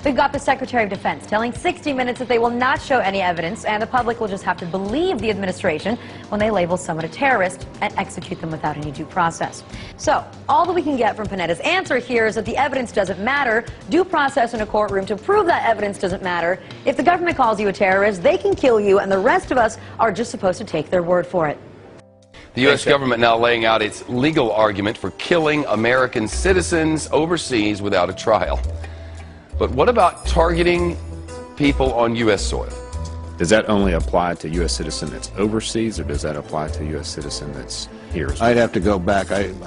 We've got the Secretary of Defense telling 60 Minutes that they will not show any evidence and the public will just have to believe the administration when they label someone a terrorist and execute them without any due process. So, all that we can get from Panetta's answer here is that the evidence doesn't matter. Due process in a courtroom to prove that evidence doesn't matter. If the government calls you a terrorist, they can kill you, and the rest of us are just supposed to take their word for it. The U.S. government now laying out its legal argument for killing American citizens overseas without a trial. But what about targeting people on U.S. soil? Does that only apply to U.S. citizen that's overseas, or does that apply to U.S. citizen that's here? I'd have to go back. I'm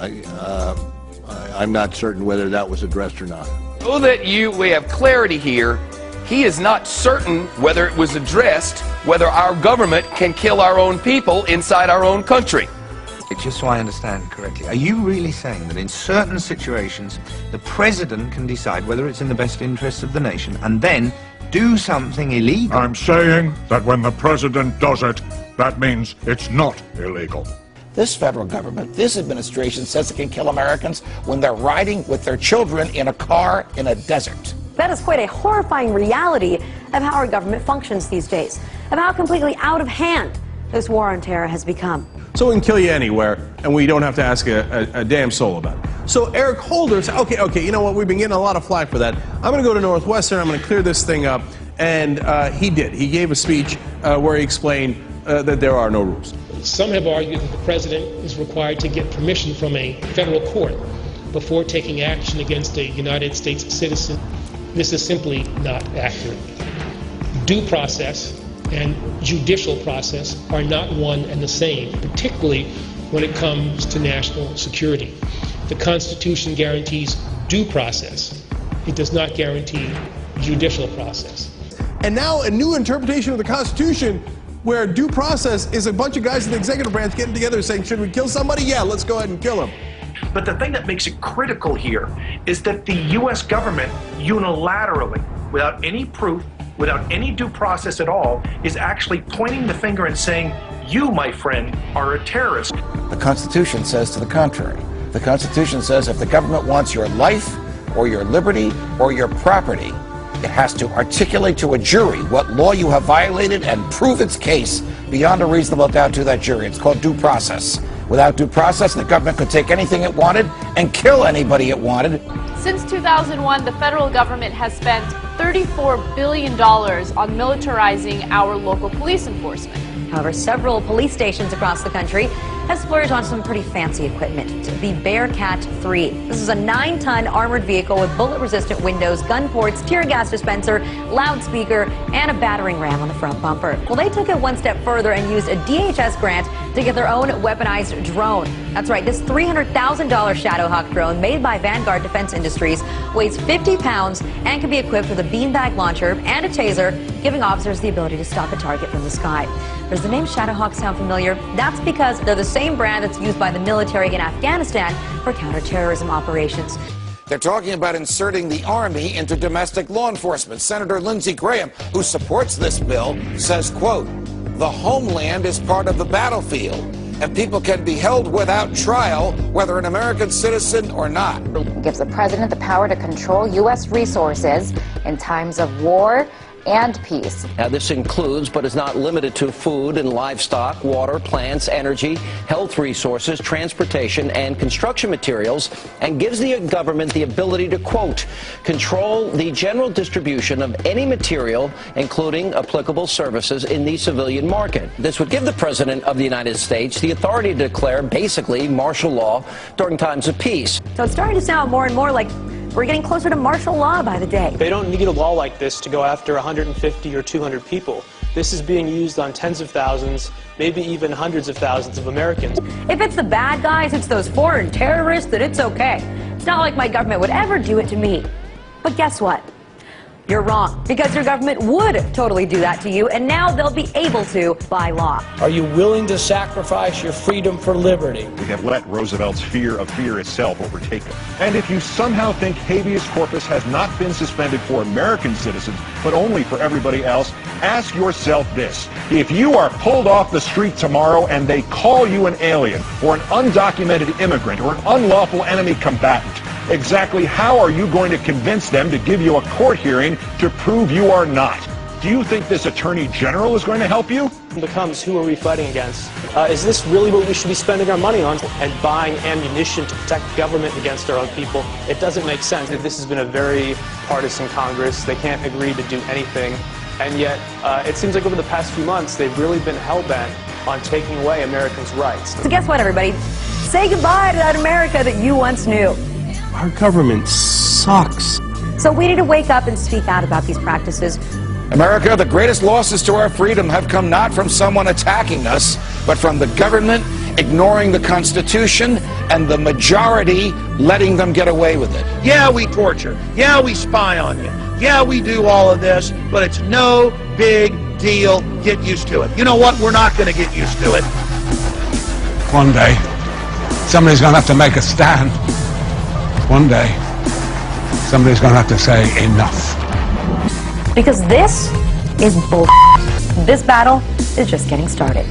not certain whether that was addressed or not. So that we have clarity here, he is not certain whether it was addressed, whether our government can kill our own people inside our own country. Just so I understand correctly, are you really saying that in certain situations the president can decide whether it's in the best interests of the nation and then do something illegal? I'm saying that when the president does it, that means it's not illegal. This federal government, this administration says it can kill Americans when they're riding with their children in a car in a desert. That is quite a horrifying reality of how our government functions these days, of how completely out of hand this war on terror has become. So we can kill you anywhere, and we don't have to ask a damn soul about it. So Eric Holder said, okay, you know what, we've been getting a lot of flack for that. I'm going to go to Northwestern, I'm going to clear this thing up. And he did. He gave a speech where he explained that there are no rules. Some have argued that the president is required to get permission from a federal court before taking action against a United States citizen. This is simply not accurate. Due process and judicial process are not one and the same, particularly when it comes to national security. The Constitution guarantees due process. It does not guarantee judicial process. And now a new interpretation of the Constitution where due process is a bunch of guys in the executive branch getting together saying, should we kill somebody? Yeah, let's go ahead and kill him. But the thing that makes it critical here is that the U.S. government unilaterally, without any proof, without any due process at all, is actually pointing the finger and saying, you, my friend, are a terrorist. The Constitution says to the contrary. The Constitution says if the government wants your life or your liberty or your property, it has to articulate to a jury what law you have violated and prove its case beyond a reasonable doubt to that jury. It's called due process. Without due process, the government could take anything it wanted and kill anybody it wanted. Since 2001, the federal government has spent $34 billion on militarizing our local police enforcement. However, several police stations across the country have splurged on some pretty fancy equipment. The Bearcat 3. This is a 9-ton armored vehicle with bullet-resistant windows, gun ports, tear gas dispenser, loudspeaker, and a battering ram on the front bumper. Well, they took it one step further and used a DHS grant to get their own weaponized drone. That's right, this $300,000 Shadowhawk drone made by Vanguard Defense Industries weighs 50 pounds and can be equipped with a beanbag launcher and a taser, giving officers the ability to stop a target from the sky. Does the name Shadowhawk sound familiar? That's because they're the same brand that's used by the military in Afghanistan for counterterrorism operations. They're talking about inserting the Army into domestic law enforcement. Senator Lindsey Graham, who supports this bill, says, quote, the homeland is part of the battlefield, and people can be held without trial, whether an American citizen or not. It gives the president the power to control U.S. resources in times of war and peace. Now, this includes, but is not limited to, food and livestock, water, plants, energy, health resources, transportation, and construction materials, and gives the government the ability to, quote, control the general distribution of any material, including applicable services, in the civilian market. This would give the President of the United States the authority to declare, basically, martial law during times of peace. So it's starting to sound more and more like we're getting closer to martial law by the day. They don't need a law like this to go after 150 or 200 people. This is being used on tens of thousands, maybe even hundreds of thousands of Americans. If it's the bad guys, it's those foreign terrorists, then it's okay. It's not like my government would ever do it to me. But guess what? You're wrong, because your government would totally do that to you, and now they'll be able to by law. Are you willing to sacrifice your freedom for liberty? We have let Roosevelt's fear of fear itself overtake him. And if you somehow think habeas corpus has not been suspended for American citizens, but only for everybody else, ask yourself this. If you are pulled off the street tomorrow and they call you an alien or an undocumented immigrant or an unlawful enemy combatant, Exactly how are you going to convince them to give you a court hearing to prove you are not? Do you think this attorney general is going to help you? It becomes, who are we fighting against? Is this really what we should be spending our money on? And buying ammunition to protect government against our own people? It doesn't make sense. This has been a very partisan Congress. They can't agree to do anything. And yet, it seems like over the past few months, they've really been hell-bent on taking away Americans' rights. So guess what, everybody? Say goodbye to that America that you once knew. Our government sucks. So we need to wake up and speak out about these practices. America, the greatest losses to our freedom have come not from someone attacking us, but from the government ignoring the Constitution and the majority letting them get away with it. Yeah, we torture. Yeah, we spy on you. Yeah, we do all of this, but it's no big deal. Get used to it. You know what? We're not going to get used to it. One day, somebody's going to have to make a stand. One day, somebody's going to have to say enough. Because this is bull. This battle is just getting started.